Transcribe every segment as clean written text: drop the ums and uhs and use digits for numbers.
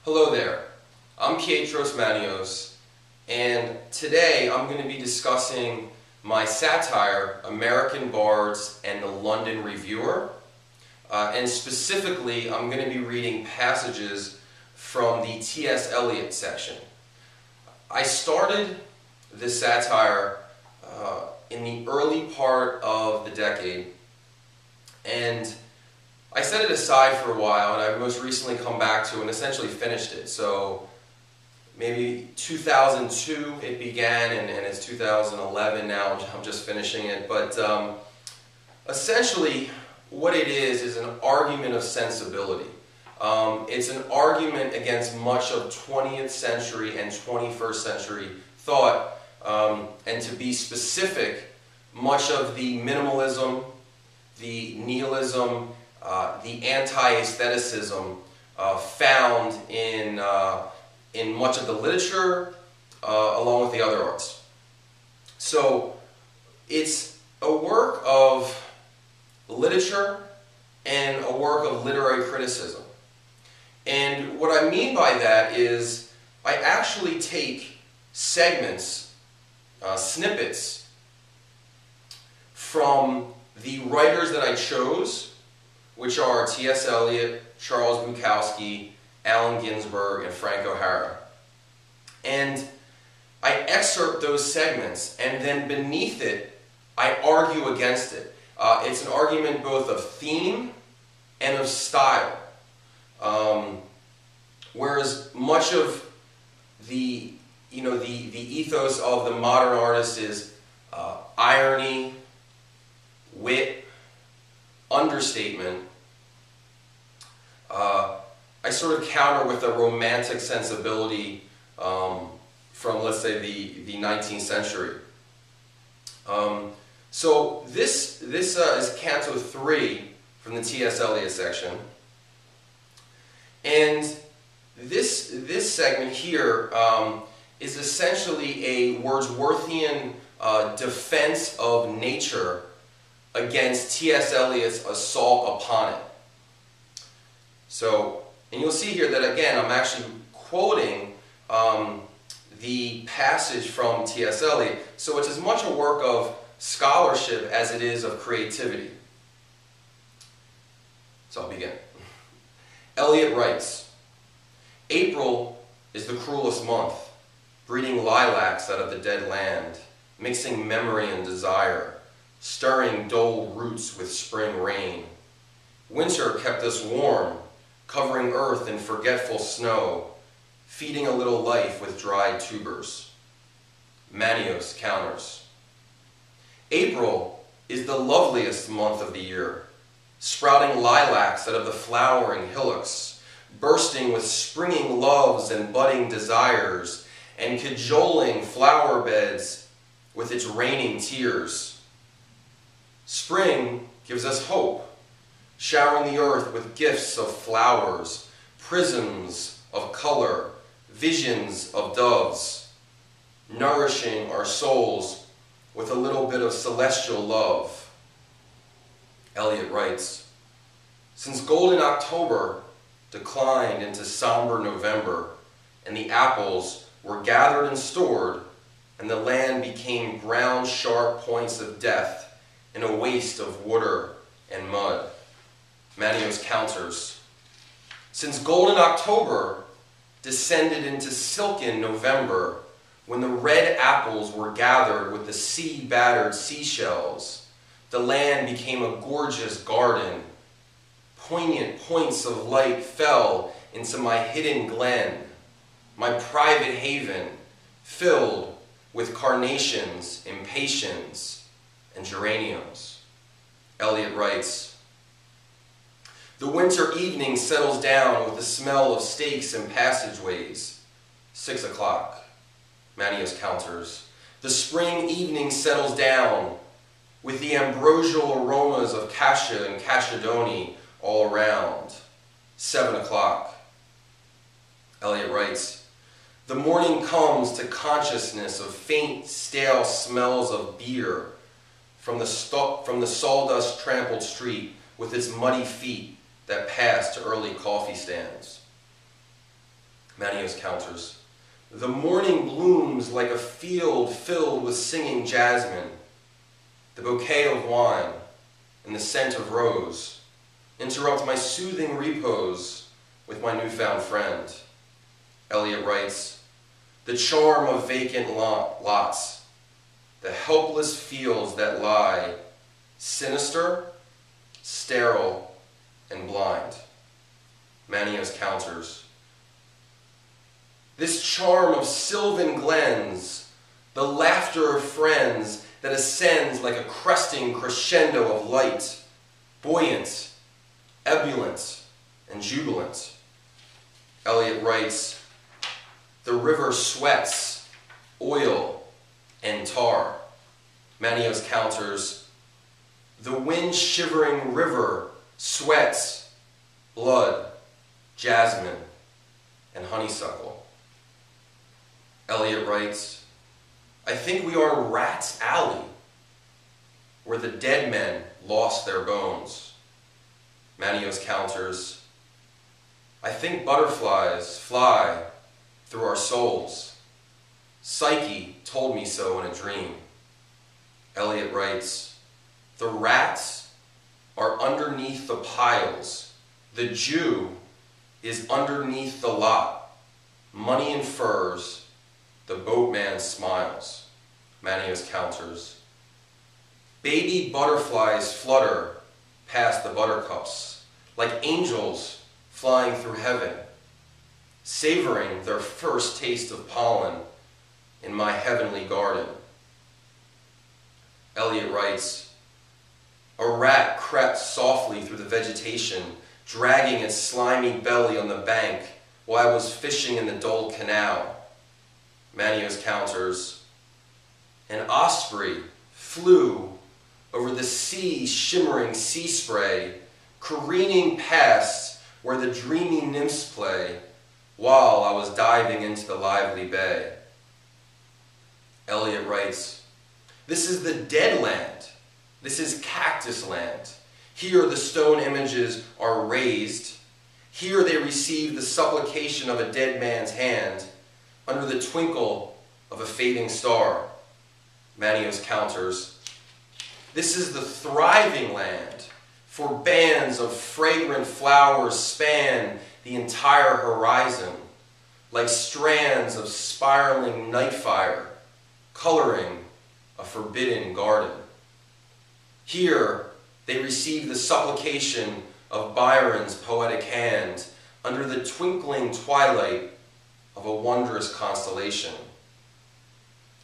Hello there, I'm Pietros Maneos, and today I'm going to be discussing my satire, American Bards and the London Reviewer, and specifically I'm going to be reading passages from the S.Eliot section. I started this satire in the early part of the decade, and I set it aside for a while, and I've most recently come back to and essentially finished it. So maybe 2002 it began, and it's 2011 now. I'm just finishing it. But essentially what it is an argument of sensibility. It's an argument against much of 20th century and 21st century thought, and to be specific, much of the minimalism, the nihilism, the anti-aestheticism found in much of the literature, along with the other arts. So it's a work of literature and a work of literary criticism. And what I mean by that is I actually take segments, snippets, from the writers that I chose, which are T.S. Eliot, Charles Bukowski, Allen Ginsberg, and Frank O'Hara. And I excerpt those segments, and then beneath it, I argue against it. It's an argument both of theme and of style. Whereas much of the ethos of the modern artist is irony, wit, understatement, I sort of counter with a romantic sensibility from, let's say, the 19th century. So this is Canto 3 from the T.S. Eliot section, and this segment here is essentially a Wordsworthian defense of nature against T.S. Eliot's assault upon it. So, and you'll see here that again I'm actually quoting the passage from T.S. Eliot, so it's as much a work of scholarship as it is of creativity. So I'll begin. Eliot writes, "April is the cruelest month, breeding lilacs out of the dead land, mixing memory and desire, stirring dull roots with spring rain. Winter kept us warm, covering earth in forgetful snow, feeding a little life with dried tubers." Maneos counters, "April is the loveliest month of the year, sprouting lilacs out of the flowering hillocks, bursting with springing loves and budding desires, and cajoling flower beds with its raining tears. Spring gives us hope, showering the earth with gifts of flowers, prisms of color, visions of doves, nourishing our souls with a little bit of celestial love." Eliot writes, "Since golden October declined into somber November, and the apples were gathered and stored, and the land became brown sharp points of death in a waste of water and mud." Maneos counters, "Since golden October descended into silken November, when the red apples were gathered with the sea-battered seashells, the land became a gorgeous garden. Poignant points of light fell into my hidden glen, my private haven, filled with carnations, impatiens, and geraniums." Eliot writes, "The winter evening settles down with the smell of steaks and passageways. 6 o'clock. Maneos counters, "The spring evening settles down with the ambrosial aromas of cassia and cachedony all around. 7 o'clock. Eliot writes, "The morning comes to consciousness of faint, stale smells of beer from the sawdust-trampled street with its muddy feet that pass to early coffee stands." Maneos counters. The morning blooms like a field filled with singing jasmine. The bouquet of wine and the scent of rose interrupt my soothing repose with my newfound friend. Eliot writes, the charm of vacant lots, the helpless fields that lie sinister, sterile, and blind. Maneos counters. This charm of sylvan glens, the laughter of friends that ascends like a cresting crescendo of light, buoyant, ebullient, and jubilant. Eliot writes, the river sweats, oil, and tar. Maneos counters, the wind-shivering river sweats, blood, jasmine, and honeysuckle. Eliot writes, I think we are in Rat's Alley, where the dead men lost their bones. Maneos counters, I think butterflies fly through our souls. Psyche told me so in a dream. Eliot writes, the rats are underneath the piles. The Jew is underneath the lot. Money and furs, the boatman smiles. Maneos counters, baby butterflies flutter past the buttercups, like angels flying through heaven, savoring their first taste of pollen in my heavenly garden. Eliot writes, a rat crept softly through the vegetation, dragging its slimy belly on the bank while I was fishing in the dull canal. Maneos counters, an osprey flew over the sea shimmering sea spray, careening past where the dreamy nymphs play, while I was diving into the lively bay. Eliot writes, this is the dead land. This is cactus land. Here the stone images are raised. Here they receive the supplication of a dead man's hand under the twinkle of a fading star. Maneos counters, this is the thriving land, for bands of fragrant flowers span the entire horizon, like strands of spiraling night fire, coloring a forbidden garden. Here they receive the supplication of Byron's poetic hand under the twinkling twilight of a wondrous constellation.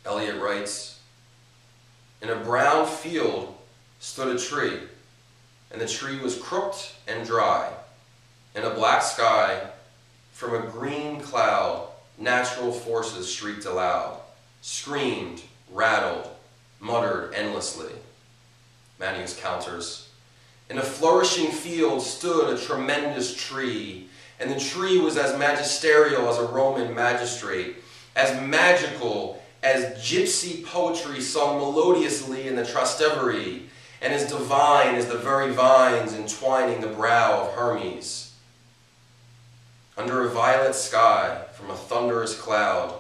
Eliot writes, in a brown field stood a tree, and the tree was crooked and dry. In a black sky, from a green cloud, natural forces shrieked aloud, screamed, rattled, muttered endlessly. Maneos counters, in a flourishing field stood a tremendous tree, and the tree was as magisterial as a Roman magistrate, as magical as gypsy poetry sung melodiously in the Trastevere, and as divine as the very vines entwining the brow of Hermes. Under a violet sky, from a thunderous cloud,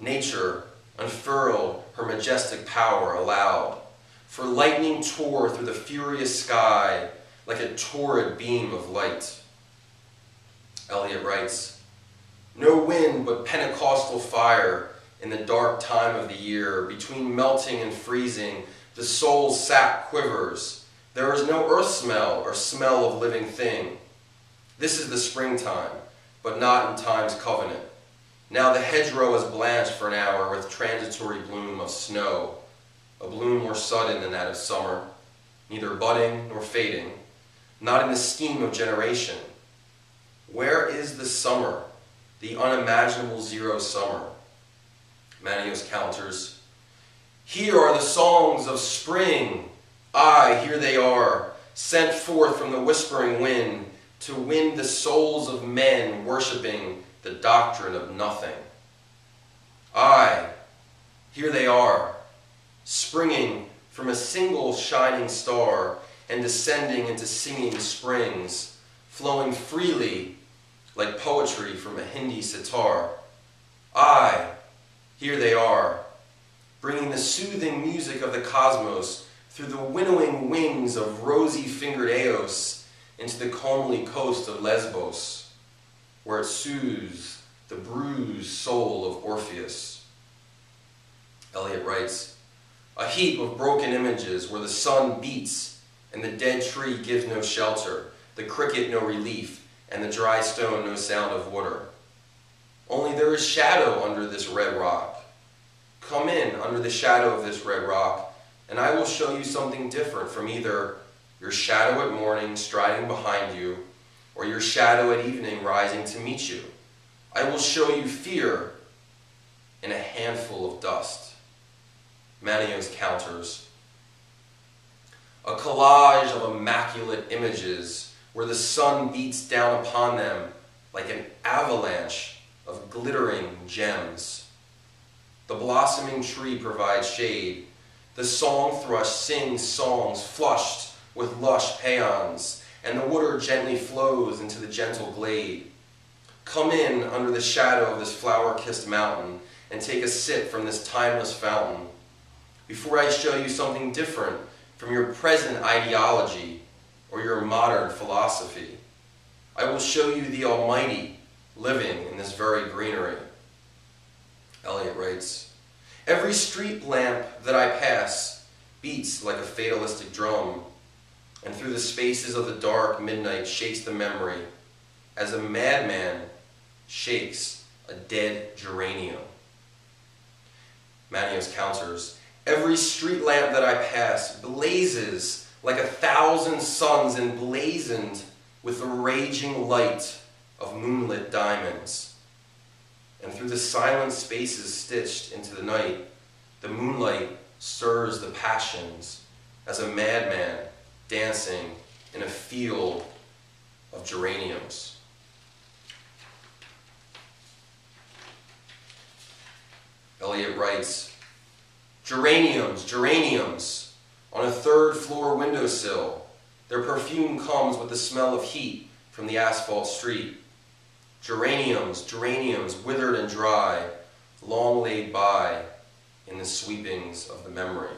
nature unfurled her majestic power aloud, for lightning tore through the furious sky like a torrid beam of light. Eliot writes, no wind but Pentecostal fire in the dark time of the year, between melting and freezing, the soul's sap quivers. There is no earth smell or smell of living thing. This is the springtime, but not in time's covenant. Now the hedgerow is blanched for an hour with transitory bloom of snow, a bloom more sudden than that of summer, neither budding nor fading, not in the scheme of generation. Where is the summer, the unimaginable zero summer? Maneos counters, here are the songs of spring. Aye, here they are, sent forth from the whispering wind to win the souls of men worshipping the doctrine of nothing. Aye, here they are, springing from a single shining star and descending into singing springs, flowing freely like poetry from a Hindi sitar. Aye, here they are, bringing the soothing music of the cosmos through the winnowing wings of rosy-fingered Eos into the comely coast of Lesbos, where it soothes the bruised soul of Orpheus. Eliot writes, a heap of broken images where the sun beats and the dead tree gives no shelter, the cricket no relief, and the dry stone no sound of water. Only there is shadow under this red rock. Come in under the shadow of this red rock, and I will show you something different from either your shadow at morning striding behind you, or your shadow at evening rising to meet you. I will show you fear in a handful of dust. Maneos counters. A collage of immaculate images where the sun beats down upon them like an avalanche of glittering gems. The blossoming tree provides shade. The song thrush sings songs flushed with lush paeans, and the water gently flows into the gentle glade. Come in under the shadow of this flower-kissed mountain and take a sip from this timeless fountain before I show you something different from your present ideology or your modern philosophy. I will show you the Almighty living in this very greenery. Eliot writes, every street lamp that I pass beats like a fatalistic drum, and through the spaces of the dark midnight shakes the memory, as a madman shakes a dead geranium. Maneos counters, every street lamp that I pass blazes like 1,000 suns emblazoned with the raging light of moonlit diamonds. And through the silent spaces stitched into the night, the moonlight stirs the passions as a madman dancing in a field of geraniums. Eliot writes, geraniums, geraniums, on a third-floor windowsill. Their perfume comes with the smell of heat from the asphalt street. Geraniums, geraniums, withered and dry, long laid by in the sweepings of the memory.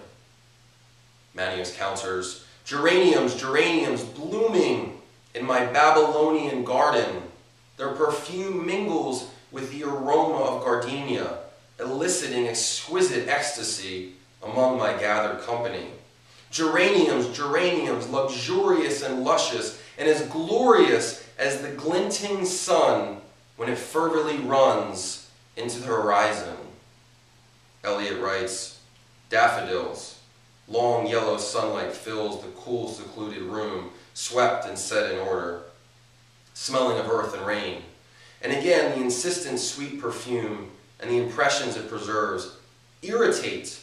Maneos counters, geraniums, geraniums, blooming in my Babylonian garden. Their perfume mingles with the aroma of gardenia, eliciting exquisite ecstasy among my gathered company. Geraniums, geraniums, luxurious and luscious, and as glorious as the glinting sun when it fervently runs into the horizon. Eliot writes, daffodils, long yellow sunlight fills the cool, secluded room, swept and set in order, smelling of earth and rain. And again, the insistent sweet perfume and the impressions it preserves irritate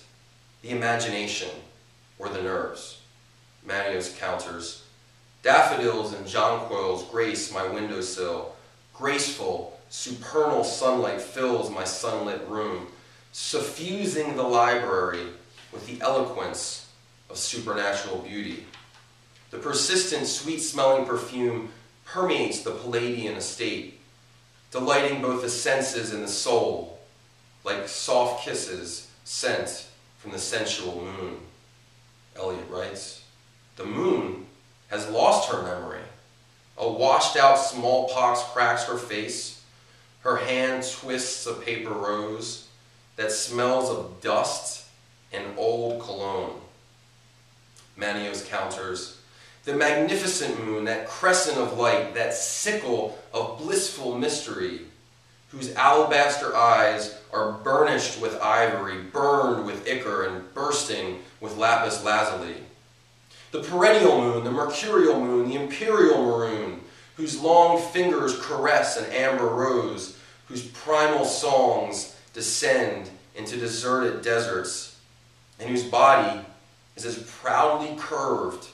the imagination or the nerves. Maneos counters, daffodils and jonquils grace my windowsill. Graceful, supernal sunlight fills my sunlit room, suffusing the library with the eloquence of supernatural beauty. The persistent, sweet-smelling perfume permeates the Palladian estate, delighting both the senses and the soul, like soft kisses sent from the sensual moon. Eliot writes, the moon has lost her memory. A washed-out smallpox cracks her face. Her hand twists a paper rose that smells of dust and old cologne. Maneos counters, the magnificent moon, that crescent of light, that sickle of blissful mystery, whose alabaster eyes are burnished with ivory, burned with ichor, and bursting with lapis lazuli. The perennial moon, the mercurial moon, the imperial maroon, whose long fingers caress an amber rose, whose primal songs descend into deserted deserts, and whose body is as proudly curved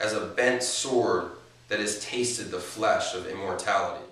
as a bent sword that has tasted the flesh of immortality.